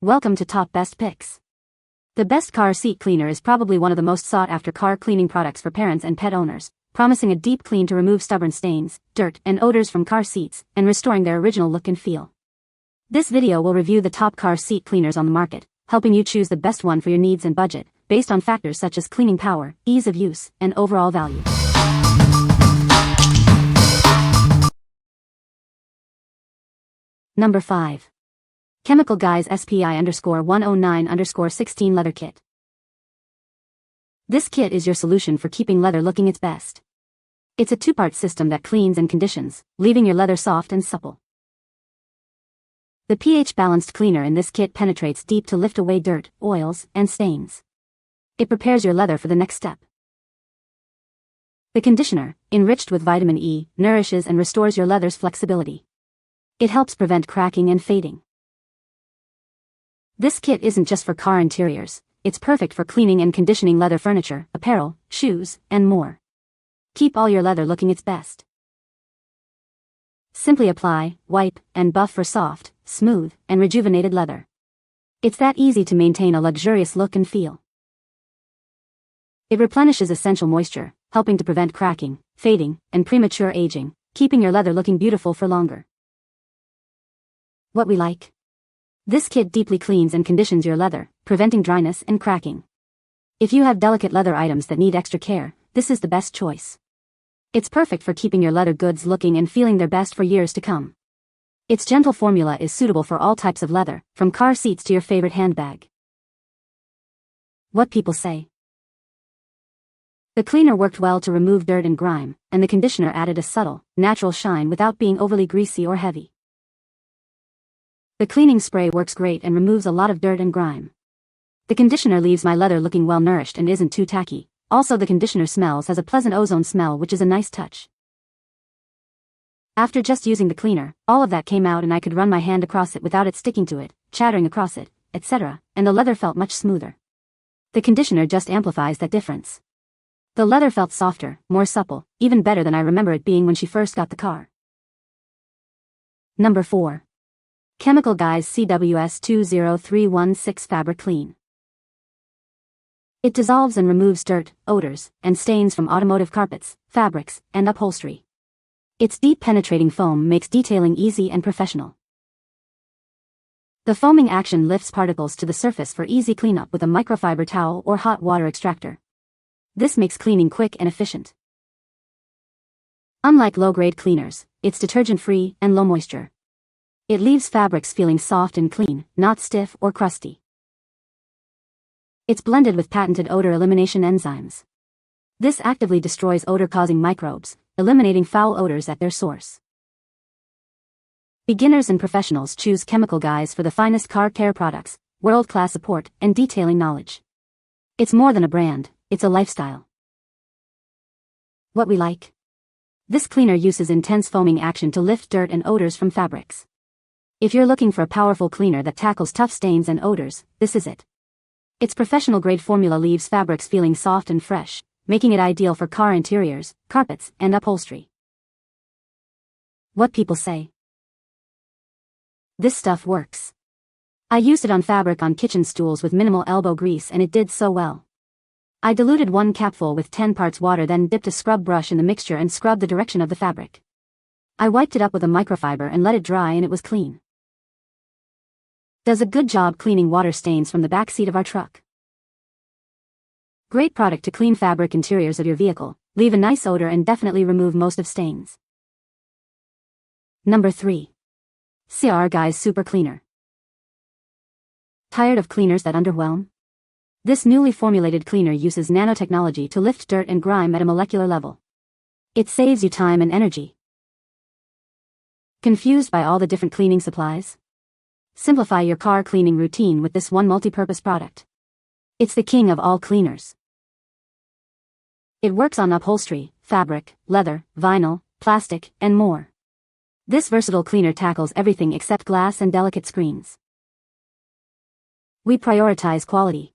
Welcome to Top Best Picks. The best car seat cleaner is probably one of the most sought-after car cleaning products for parents and pet owners, promising a deep clean to remove stubborn stains, dirt, and odors from car seats, and restoring their original look and feel. This video will review the top car seat cleaners on the market, helping you choose the best one for your needs and budget, based on factors such as cleaning power, ease of use, and overall value. Number 5. Chemical Guys SPI_109_16 Leather Kit. This kit is your solution for keeping leather looking its best. It's a two-part system that cleans and conditions, leaving your leather soft and supple. The pH-balanced cleaner in this kit penetrates deep to lift away dirt, oils, and stains. It prepares your leather for the next step. The conditioner, enriched with vitamin E, nourishes and restores your leather's flexibility. It helps prevent cracking and fading. This kit isn't just for car interiors, it's perfect for cleaning and conditioning leather furniture, apparel, shoes, and more. Keep all your leather looking its best. Simply apply, wipe, and buff for soft, smooth, and rejuvenated leather. It's that easy to maintain a luxurious look and feel. It replenishes essential moisture, helping to prevent cracking, fading, and premature aging, keeping your leather looking beautiful for longer. What we like? This kit deeply cleans and conditions your leather, preventing dryness and cracking. If you have delicate leather items that need extra care, this is the best choice. It's perfect for keeping your leather goods looking and feeling their best for years to come. Its gentle formula is suitable for all types of leather, from car seats to your favorite handbag. What people say. The cleaner worked well to remove dirt and grime, and the conditioner added a subtle, natural shine without being overly greasy or heavy. The cleaning spray works great and removes a lot of dirt and grime. The conditioner leaves my leather looking well nourished and isn't too tacky. Also, the conditioner has a pleasant ozone smell, which is a nice touch. After just using the cleaner, all of that came out and I could run my hand across it without it sticking to it, chattering across it, etc., and the leather felt much smoother. The conditioner just amplifies that difference. The leather felt softer, more supple, even better than I remember it being when she first got the car. Number 4. Chemical Guys CWS20316 Fabric Clean. It dissolves and removes dirt, odors, and stains from automotive carpets, fabrics, and upholstery. Its deep penetrating foam makes detailing easy and professional. The foaming action lifts particles to the surface for easy cleanup with a microfiber towel or hot water extractor. This makes cleaning quick and efficient. Unlike low-grade cleaners, it's detergent-free and low moisture. It leaves fabrics feeling soft and clean, not stiff or crusty. It's blended with patented odor elimination enzymes. This actively destroys odor-causing microbes, eliminating foul odors at their source. Beginners and professionals choose Chemical Guys for the finest car care products, world-class support, and detailing knowledge. It's more than a brand, it's a lifestyle. What we like? This cleaner uses intense foaming action to lift dirt and odors from fabrics. If you're looking for a powerful cleaner that tackles tough stains and odors, this is it. Its professional-grade formula leaves fabrics feeling soft and fresh, making it ideal for car interiors, carpets, and upholstery. What people say. This stuff works. I used it on fabric on kitchen stools with minimal elbow grease and it did so well. I diluted 1 capful with 10 parts water, then dipped a scrub brush in the mixture and scrubbed the direction of the fabric. I wiped it up with a microfiber and let it dry and it was clean. Does a good job cleaning water stains from the back seat of our truck. Great product to clean fabric interiors of your vehicle, leave a nice odor and definitely remove most of stains. Number 3. CR Guys Super Cleaner. Tired of cleaners that underwhelm? This newly formulated cleaner uses nanotechnology to lift dirt and grime at a molecular level. It saves you time and energy. Confused by all the different cleaning supplies? Simplify your car cleaning routine with this one multi-purpose product. It's the king of all cleaners. It works on upholstery, fabric, leather, vinyl, plastic, and more. This versatile cleaner tackles everything except glass and delicate screens. We prioritize quality.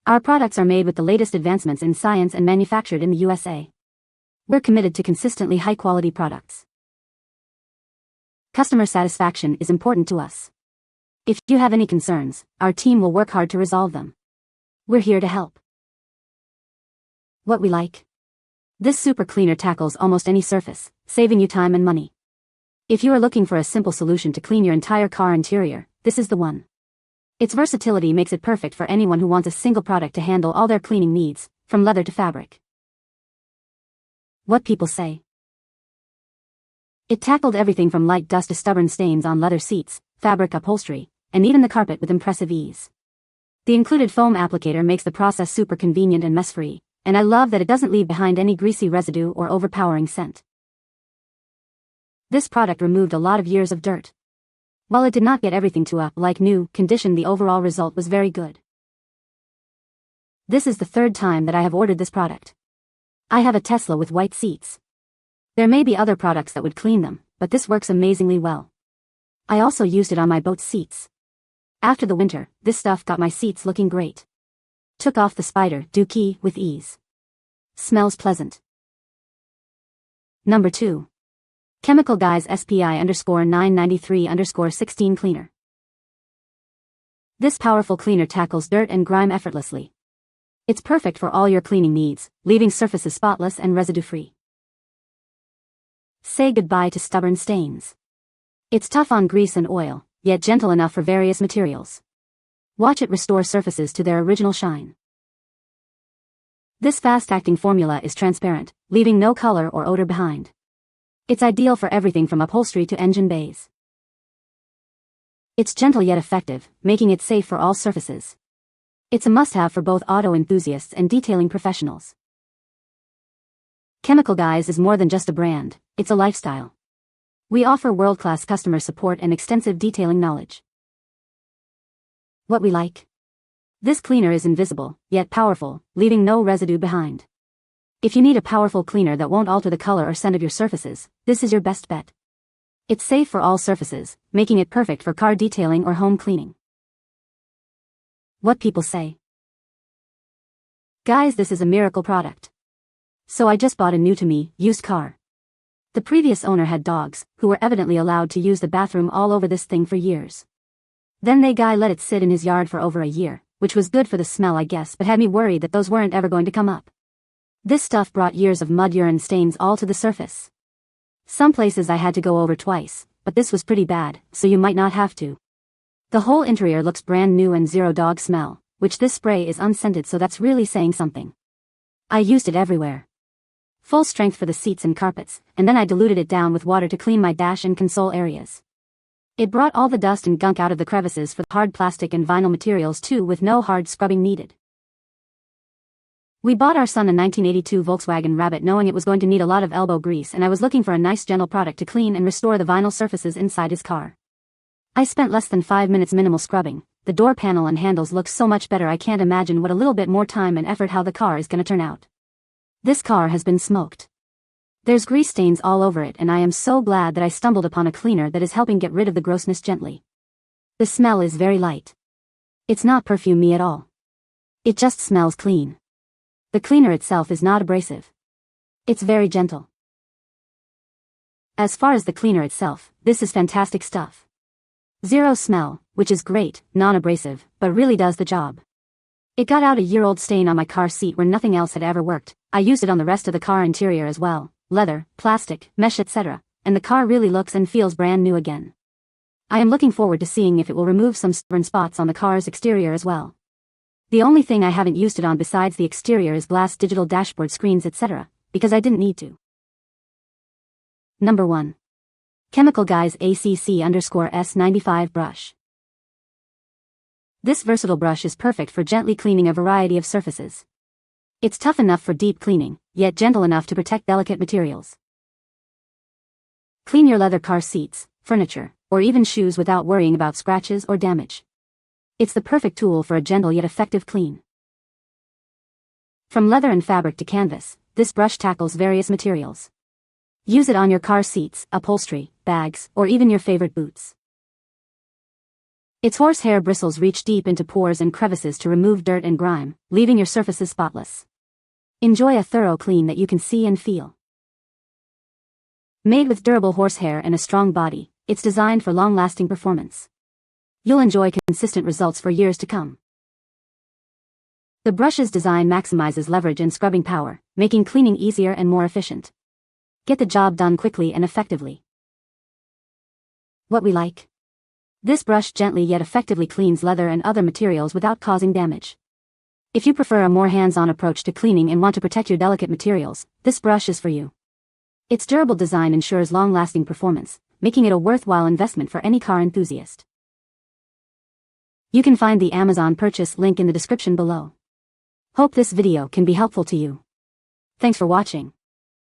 Our products are made with the latest advancements in science and manufactured in the USA. We're committed to consistently high-quality products. Customer satisfaction is important to us. If you have any concerns, our team will work hard to resolve them. We're here to help. What we like. This super cleaner tackles almost any surface, saving you time and money. If you are looking for a simple solution to clean your entire car interior, this is the one. Its versatility makes it perfect for anyone who wants a single product to handle all their cleaning needs, from leather to fabric. What people say. It tackled everything from light dust to stubborn stains on leather seats, fabric upholstery, and even the carpet with impressive ease. The included foam applicator makes the process super convenient and mess-free, and I love that it doesn't leave behind any greasy residue or overpowering scent. This product removed a lot of years of dirt. While it did not get everything to a like new condition, the overall result was very good. This is the third time that I have ordered this product. I have a Tesla with white seats. There may be other products that would clean them, but this works amazingly well. I also used it on my boat seats. After the winter, this stuff got my seats looking great. Took off the spider dookie with ease. Smells pleasant. Number 2. Chemical Guys SPI_993_16 Cleaner. This powerful cleaner tackles dirt and grime effortlessly. It's perfect for all your cleaning needs, leaving surfaces spotless and residue-free. Say goodbye to stubborn stains. It's tough on grease and oil, yet gentle enough for various materials. Watch it restore surfaces to their original shine. This fast-acting formula is transparent, leaving no color or odor behind. It's ideal for everything from upholstery to engine bays. It's gentle yet effective, making it safe for all surfaces. It's a must-have for both auto enthusiasts and detailing professionals. Chemical Guys is more than just a brand, it's a lifestyle. We offer world-class customer support and extensive detailing knowledge. What we like. This cleaner is invisible, yet powerful, leaving no residue behind. If you need a powerful cleaner that won't alter the color or scent of your surfaces, this is your best bet. It's safe for all surfaces, making it perfect for car detailing or home cleaning. What people say. Guys, this is a miracle product. So I just bought a new to me, used car. The previous owner had dogs, who were evidently allowed to use the bathroom all over this thing for years. Then they guy let it sit in his yard for over a year, which was good for the smell I guess, but had me worried that those weren't ever going to come up. This stuff brought years of mud urine stains all to the surface. Some places I had to go over twice, but this was pretty bad, so you might not have to. The whole interior looks brand new and zero dog smell, which this spray is unscented, so that's really saying something. I used it everywhere. Full strength for the seats and carpets, and then I diluted it down with water to clean my dash and console areas. It brought all the dust and gunk out of the crevices for the hard plastic and vinyl materials too, with no hard scrubbing needed. We bought our son a 1982 Volkswagen Rabbit knowing it was going to need a lot of elbow grease, and I was looking for a nice gentle product to clean and restore the vinyl surfaces inside his car. I spent less than 5 minutes minimal scrubbing. The door panel and handles look so much better, I can't imagine what a little bit more time and effort how the car is gonna turn out. This car has been smoked. There's grease stains all over it, and I am so glad that I stumbled upon a cleaner that is helping get rid of the grossness gently. The smell is very light. It's not perfume-y at all. It just smells clean. The cleaner itself is not abrasive. It's very gentle. As far as the cleaner itself, this is fantastic stuff. Zero smell, which is great, non-abrasive, but really does the job. It got out a year-old stain on my car seat where nothing else had ever worked. I used it on the rest of the car interior as well, leather, plastic, mesh etc., and the car really looks and feels brand new again. I am looking forward to seeing if it will remove some stubborn spots on the car's exterior as well. The only thing I haven't used it on besides the exterior is glass digital dashboard screens etc., because I didn't need to. Number 1. Chemical Guys ACC_S95 Brush. This versatile brush is perfect for gently cleaning a variety of surfaces. It's tough enough for deep cleaning, yet gentle enough to protect delicate materials. Clean your leather car seats, furniture, or even shoes without worrying about scratches or damage. It's the perfect tool for a gentle yet effective clean. From leather and fabric to canvas, this brush tackles various materials. Use it on your car seats, upholstery, bags, or even your favorite boots. Its horsehair bristles reach deep into pores and crevices to remove dirt and grime, leaving your surfaces spotless. Enjoy a thorough clean that you can see and feel. Made with durable horsehair and a strong body, it's designed for long-lasting performance. You'll enjoy consistent results for years to come. The brush's design maximizes leverage and scrubbing power, making cleaning easier and more efficient. Get the job done quickly and effectively. What we like. This brush gently yet effectively cleans leather and other materials without causing damage. If you prefer a more hands-on approach to cleaning and want to protect your delicate materials, this brush is for you. Its durable design ensures long-lasting performance, making it a worthwhile investment for any car enthusiast. You can find the Amazon purchase link in the description below. Hope this video can be helpful to you. Thanks for watching.